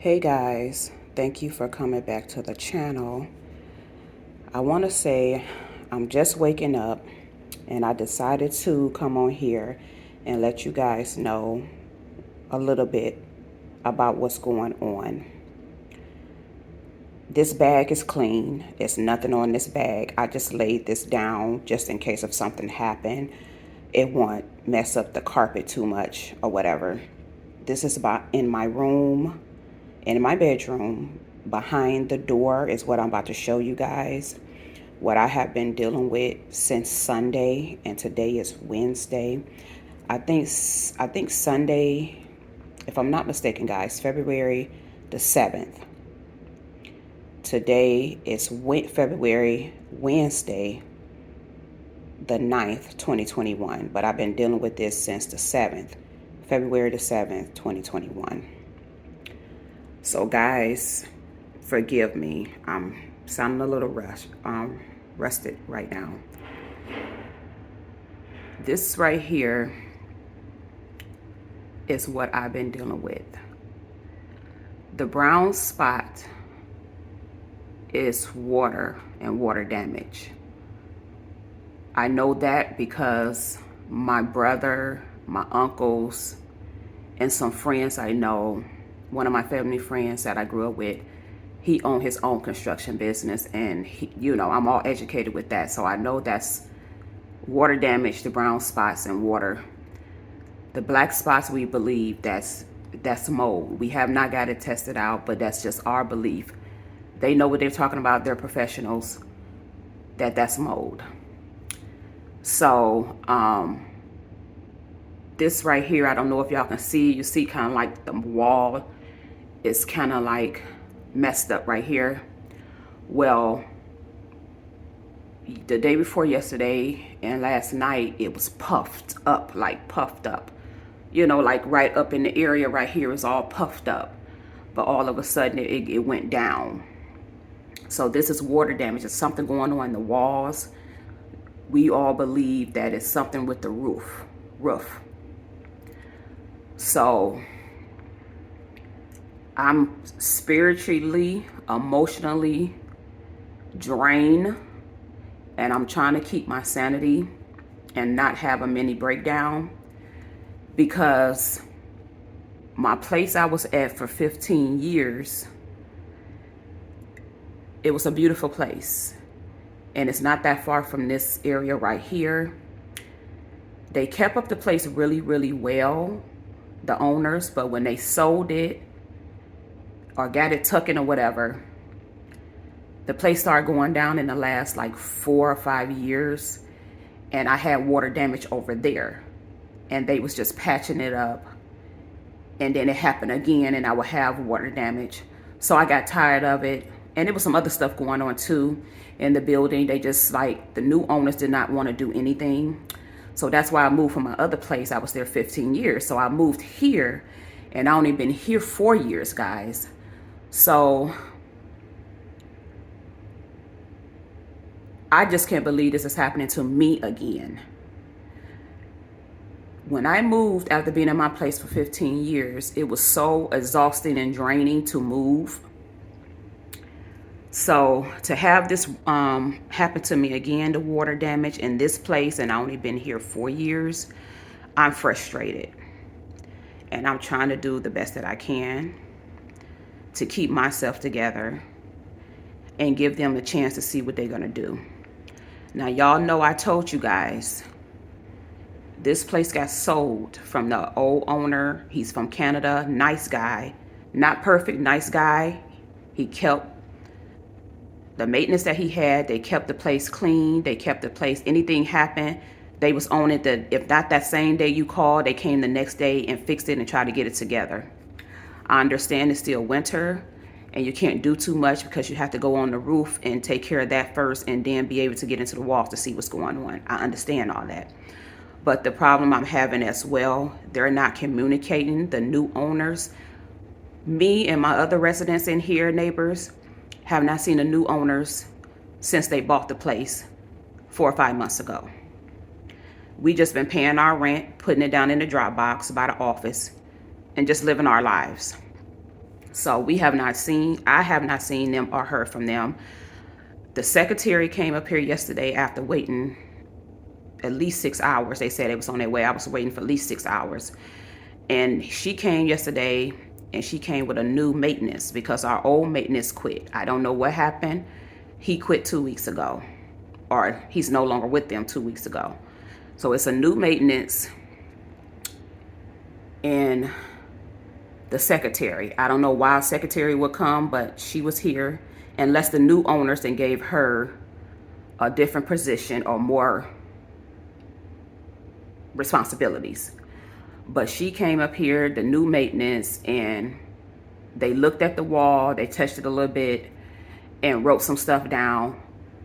Hey guys, thank you for coming back to the channel. I want to say I'm just waking up and I decided to come on here and let you guys know a little bit about what's going on. This bag is clean. There's nothing on this bag. I just laid this down just in case if something happened, it won't mess up the carpet too much or whatever. This is about in my room. In my bedroom, behind the door is what I'm about to show you guys. What I have been dealing with since Sunday, and today is Wednesday. I think Sunday, if I'm not mistaken, guys, February the 7th. Today is Wednesday, the 9th, 2021. But I've been dealing with this since the 7th, February the 7th, 2021. So guys, forgive me. I'm sounding a little rusted right now. This right here is what I've been dealing with. The brown spot is water and water damage. I know that because my brother, my uncles, and some friends I know, one of my family friends that I grew up with, he owned his own construction business, and I'm all educated with that. So I know that's water damage, the brown spots and water. The black spots, we believe that's mold. We have not got it tested out, but that's just our belief. They know what they're talking about. They're professionals. That's mold. So this right here, I don't know if y'all can see. You see kind of like the wall is kind of like messed up right here. Well, the day before yesterday and last night, it was puffed up, like puffed up. Like right up in the area right here is all puffed up. But all of a sudden, it went down. So this is water damage. There's something going on in the walls. We all believe that it's something with the roof. So I'm spiritually, emotionally drained, and I'm trying to keep my sanity and not have a mini breakdown, because my place I was at for 15 years, it was a beautiful place. And it's not that far from this area right here. They kept up the place really, really well, the owners, but when they sold it or got it tucking or whatever, the place started going down in the last like 4 or 5 years, and I had water damage over there, and they was just patching it up, and then it happened again, and I would have water damage. So I got tired of it, and there was some other stuff going on too in the building. They just, like, the new owners did not want to do anything. So that's why I moved from my other place. I was there 15 years. So I moved here, and I only been here 4 years, guys. So I just can't believe this is happening to me again. When I moved after being in my place for 15 years, it was so exhausting and draining to move. So to have this happen to me again, the water damage in this place, and I only been here 4 years, I'm frustrated. And I'm trying to do the best that I can to keep myself together and give them a chance to see what they're gonna do. Now, y'all know I told you guys, this place got sold from the old owner. He's from Canada, nice guy. Not perfect, nice guy. He kept the maintenance that he had. They kept the place clean. They kept the place, anything happened, they was on it. That if not that same day you called, they came the next day and fixed it and tried to get it together. I understand it's still winter and you can't do too much because you have to go on the roof and take care of that first and then be able to get into the walls to see what's going on. I understand all that. But the problem I'm having as well, they're not communicating, the new owners. Me and my other residents in here, neighbors, have not seen the new owners since they bought the place 4 or 5 months ago. We just been paying our rent, putting it down in the drop box by the office, and just living our lives. So I have not seen them or heard from them. The secretary came up here yesterday after waiting at least 6 hours. They said it was on their way. I was waiting for at least 6 hours. And she came yesterday, and she came with a new maintenance because our old maintenance quit. I don't know what happened. He quit 2 weeks ago, or he's no longer with them 2 weeks ago. So it's a new maintenance, and the secretary, I don't know why a secretary would come, but she was here, unless the new owners then gave her a different position or more responsibilities. But she came up here, the new maintenance, and they looked at the wall, they touched it a little bit, and wrote some stuff down,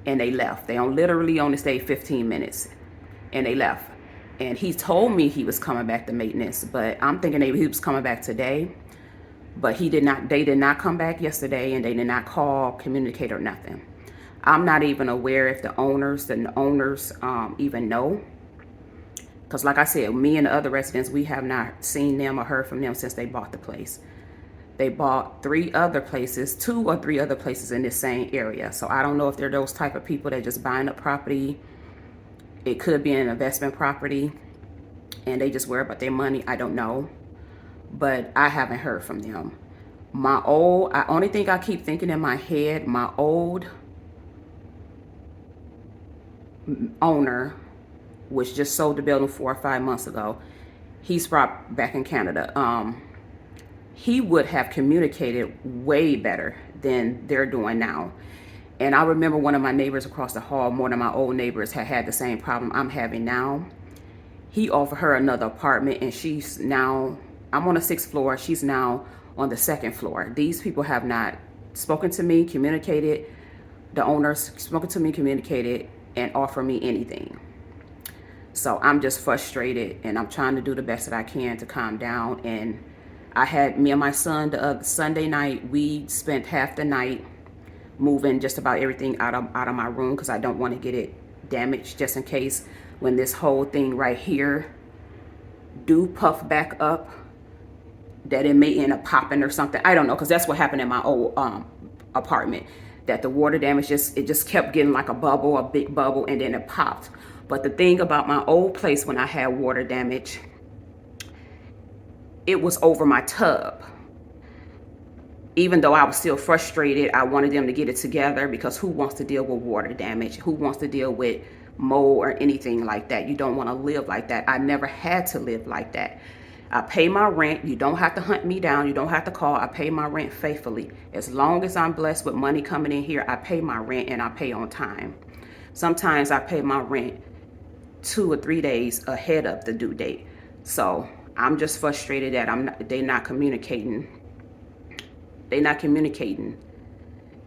and they left. They literally only stayed 15 minutes, and they left. And he told me he was coming back to maintenance, but I'm thinking he was coming back today. But he did not. They did not come back yesterday, and they did not call, communicate, or nothing. I'm not even aware if the owners even know. Because like I said, me and the other residents, we have not seen them or heard from them since they bought the place. They bought 2 or 3 other places in this same area. So I don't know if they're those type of people that just buying up property. It could be an investment property, and they just worry about their money. I don't know. But I haven't heard from them. Only thing I keep thinking in my head, my old owner, which just sold the building 4 or 5 months ago, he's back in Canada. He would have communicated way better than they're doing now. And I remember one of my neighbors across the hall, one of my old neighbors, had the same problem I'm having now. He offered her another apartment, and she's now, I'm on the 6th floor, she's now on the 2nd floor. These people have not spoken to me, communicated, the owners spoken to me, communicated, and offered me anything. So I'm just frustrated, and I'm trying to do the best that I can to calm down. And I had me and my son the other Sunday night, we spent half the night moving just about everything out of my room, because I don't want to get it damaged, just in case when this whole thing right here do puff back up, that it may end up popping or something. I don't know, because that's what happened in my old apartment, that the water damage just kept getting like a bubble, a big bubble, and then it popped. But the thing about my old place, when I had water damage, it was over my tub. Even though I was still frustrated, I wanted them to get it together, because who wants to deal with water damage? Who wants to deal with mold or anything like that? You don't want to live like that. I never had to live like that. I pay my rent. You don't have to hunt me down. You don't have to call. I pay my rent faithfully. As long as I'm blessed with money coming in here, I pay my rent, and I pay on time. Sometimes I pay my rent 2 or 3 days ahead of the due date. So I'm just frustrated that they're not communicating. They're not communicating.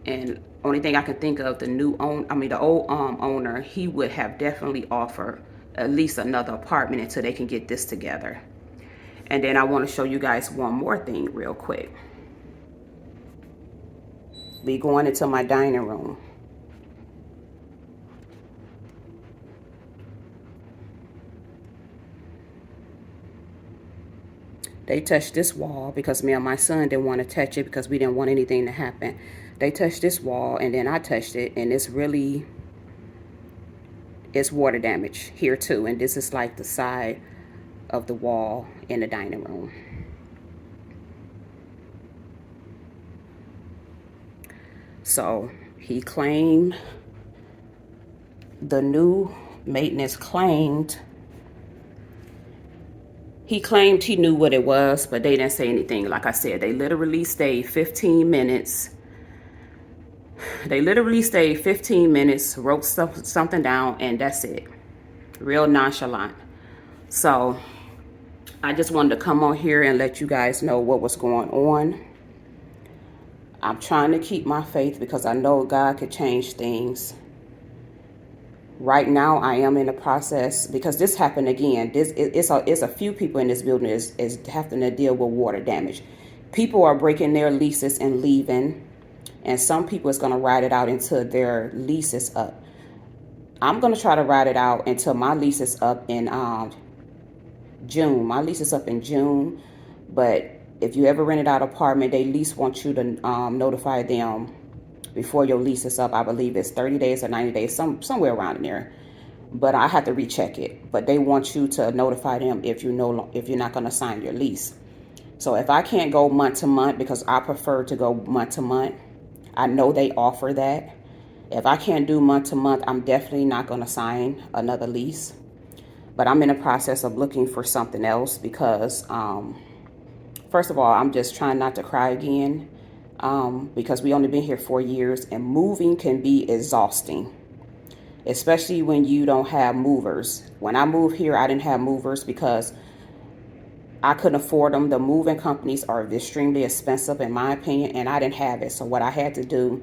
And only thing I can think of, the old owner, he would have definitely offered at least another apartment until they can get this together. And then I want to show you guys one more thing real quick. We going into my dining room. They touched this wall because me and my son didn't want to touch it, because we didn't want anything to happen. They touched this wall, and then I touched it, and it's water damage here too. And this is like the side of the wall in the dining room. So he claimed, the new maintenance claimed, he claimed he knew what it was, but they didn't say anything. Like I said, they literally stayed 15 minutes. They literally stayed 15 minutes, wrote something down, and that's it. Real nonchalant. So I just wanted to come on here and let you guys know what was going on. I'm trying to keep my faith, because I know God could change things. Right now, I am in the process, because this happened again. It's a few people in this building is having to deal with water damage. People are breaking their leases and leaving, and some people is going to ride it out until their lease is up. I'm going to try to ride it out until my lease is up in June. My lease is up in June, but if you ever rented out an apartment, they at least want you to notify them before your lease is up. I believe it's 30 days or 90 days, somewhere around in there. But I have to recheck it. But they want you to notify them if you're not going to sign your lease. So if I can't go month to month, because I prefer to go month to month, I know they offer that. If I can't do month to month, I'm definitely not going to sign another lease. But I'm in the process of looking for something else because, first of all, I'm just trying not to cry again because we only been here 4 years, and moving can be exhausting, especially when you don't have movers. When I moved here, I didn't have movers because I couldn't afford them. The moving companies are extremely expensive, in my opinion, and I didn't have it. So what I had to do,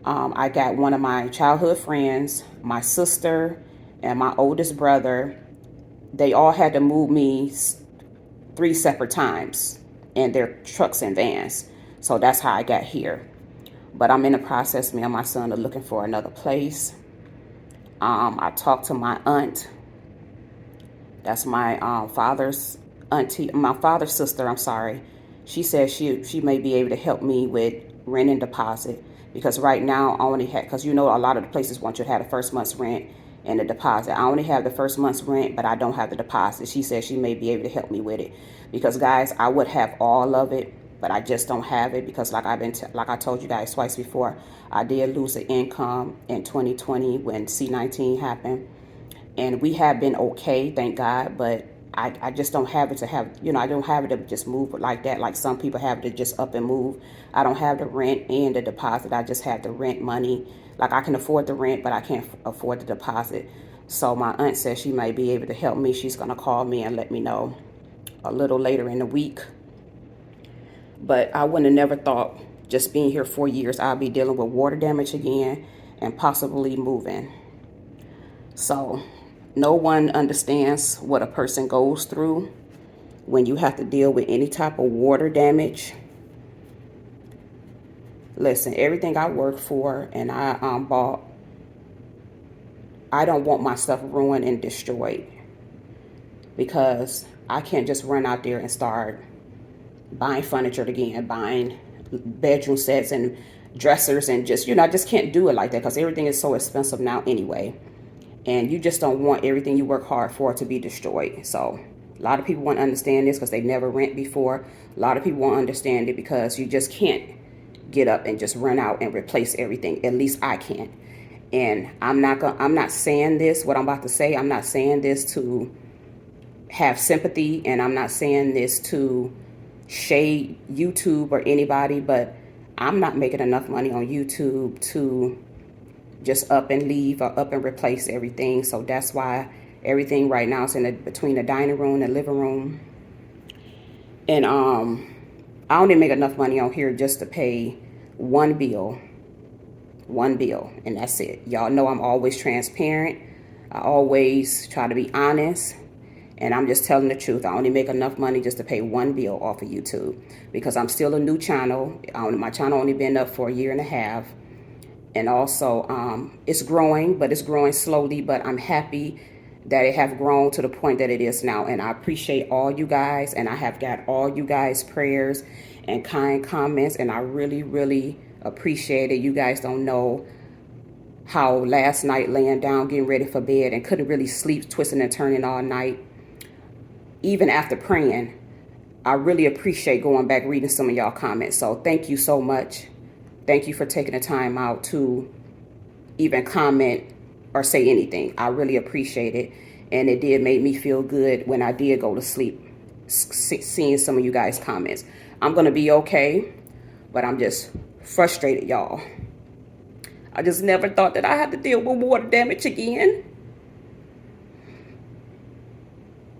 I got one of my childhood friends, my sister, and my oldest brother. They all had to move me 3 separate times in their trucks and vans. So that's how I got here. But I'm in the process, me and my son are looking for another place. I talked to my aunt. That's my father's auntie, my father's sister, I'm sorry. She said she may be able to help me with rent and deposit, because right now I only have, because you know a lot of the places want you to have the first month's rent and the deposit. I only have the first month's rent, but I don't have the deposit. She said she may be able to help me with it, because guys, I would have all of it, but I just don't have it because like I told you guys twice before, I did lose the income in 2020 when C-19 happened. And we have been okay, thank God, but I just don't have it to have, I don't have it to just move like that, like some people have it to just up and move. I don't have the rent and the deposit. I just have the rent money. Like I can afford the rent, but I can't afford the deposit. So my aunt says she might be able to help me. She's going to call me and let me know a little later in the week. But I wouldn't have never thought, just being here 4 years, I'll be dealing with water damage again and possibly moving. So no one understands what a person goes through when you have to deal with any type of water damage. Listen, everything I work for and I bought, I don't want my stuff ruined and destroyed, because I can't just run out there and start buying furniture again, buying bedroom sets and dressers, and just, I just can't do it like that because everything is so expensive now anyway. And you just don't want everything you work hard for to be destroyed. So a lot of people won't understand this because they never rent before. A lot of people won't understand it because you just can't get up and just run out and replace everything. At least I can't. And I'm not saying this, what I'm about to say, I'm not saying this to have sympathy, and I'm not saying this to shade YouTube or anybody, but I'm not making enough money on YouTube to just up and leave or up and replace everything. So that's why everything right now is between the dining room and the living room. And I only make enough money on here just to pay one bill, and that's it. Y'all know I'm always transparent. I always try to be honest, and I'm just telling the truth. I only make enough money just to pay one bill off of YouTube because I'm still a new channel. My channel only been up for 1.5 years. And also, it's growing, but it's growing slowly. But I'm happy that it have grown to the point that it is now. And I appreciate all you guys. And I have got all you guys' prayers and kind comments. And I really, really appreciate it. You guys don't know how last night laying down, getting ready for bed, and couldn't really sleep, twisting and turning all night. Even after praying, I really appreciate going back reading some of y'all comments. So thank you so much. Thank you for taking the time out to even comment or say anything. I really appreciate it. And it did make me feel good when I did go to sleep, seeing some of you guys' comments. I'm going to be okay, but I'm just frustrated, y'all. I just never thought that I had to deal with water damage again.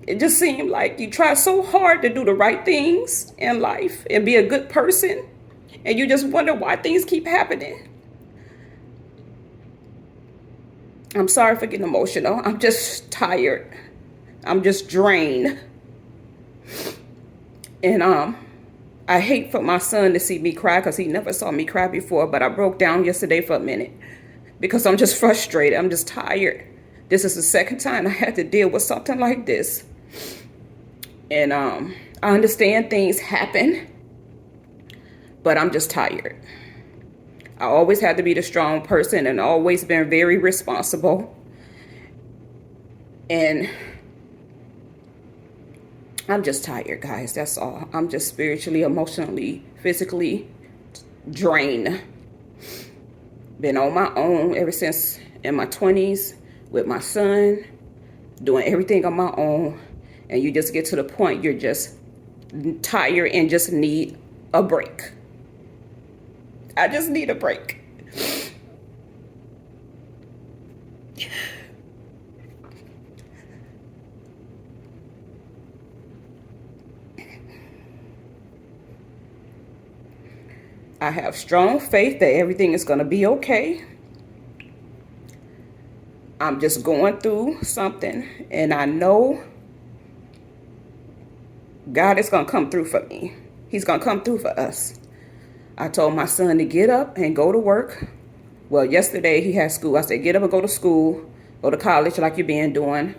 It just seemed like you try so hard to do the right things in life and be a good person, and you just wonder why things keep happening. I'm sorry for getting emotional. I'm just tired. I'm just drained. And I hate for my son to see me cry because he never saw me cry before. But I broke down yesterday for a minute because I'm just frustrated. I'm just tired. This is the second time I had to deal with something like this. And I understand things happen, but I'm just tired. I always had to be the strong person and always been very responsible. And I'm just tired, guys. That's all. I'm just spiritually, emotionally, physically drained. Been on my own ever since in my 20s with my son, doing everything on my own. And you just get to the point you're just tired and just need a break. I just need a break. I have strong faith that everything is going to be okay. I'm just going through something, and I know God is going to come through for me. He's going to come through for us. I told my son to get up and go to work. Well, yesterday he had school. I said, get up and go to school, go to college like you've been doing.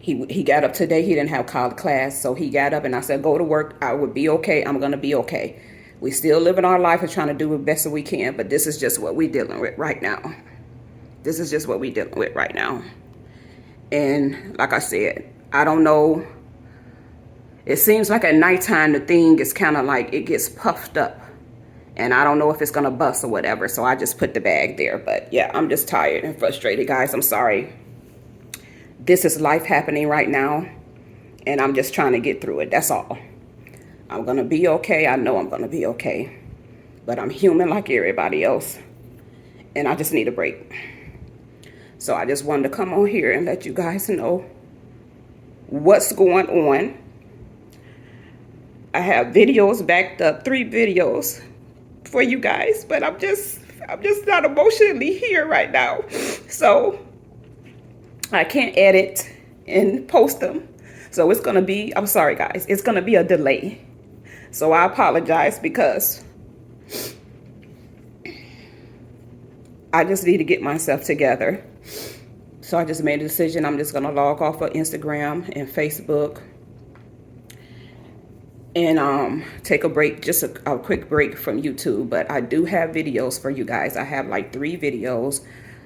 He got up today. He didn't have college class, so he got up and I said, go to work. I would be okay. I'm going to be okay. We still living our life and trying to do the best that we can, but this is just what we're dealing with right now. This is just what we're dealing with right now. And like I said, I don't know. It seems like at nighttime, the thing is kind of like it gets puffed up. And I don't know if it's going to bust or whatever. So I just put the bag there. But yeah, I'm just tired and frustrated, guys. I'm sorry. This is life happening right now. And I'm just trying to get through it. That's all. I'm going to be okay. I know I'm going to be okay. But I'm human like everybody else. And I just need a break. So I just wanted to come on here and let you guys know what's going on. I have videos backed up, 3 videos for you guys, but I'm just not emotionally here right now. So I can't edit and post them. So it's going to be, I'm sorry guys, it's going to be a delay. So I apologize because I just need to get myself together. So I just made a decision. I'm just going to log off of Instagram and Facebook and take a break, just a quick break from YouTube. But I do have videos for you guys. I have like 3 videos.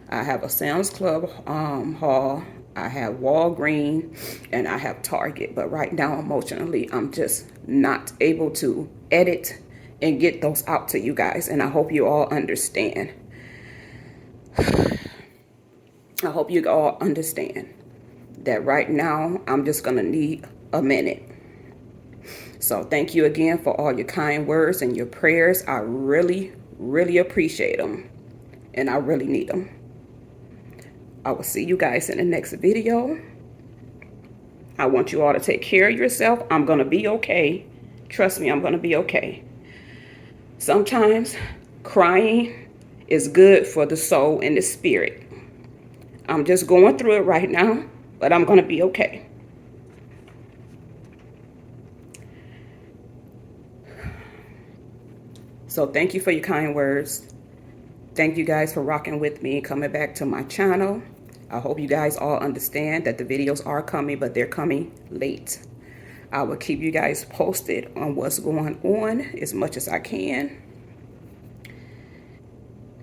I have a Sam's Club haul. I have Walgreens and I have Target. But right now, emotionally, I'm just not able to edit and get those out to you guys. And I hope you all understand. I hope you all understand that right now, I'm just going to need a minute. So thank you again for all your kind words and your prayers. I really, really appreciate them. And I really need them. I will see you guys in the next video. I want you all to take care of yourself. I'm going to be okay. Trust me, I'm going to be okay. Sometimes crying is good for the soul and the spirit. I'm just going through it right now, but I'm going to be okay. So thank you for your kind words. Thank you guys for rocking with me, coming back to my channel. I hope you guys all understand that the videos are coming, but they're coming late. I will keep you guys posted on what's going on as much as I can.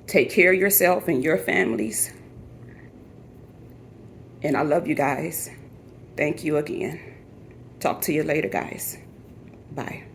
Take care of yourself and your families. And I love you guys. Thank you again. Talk to you later, guys. Bye.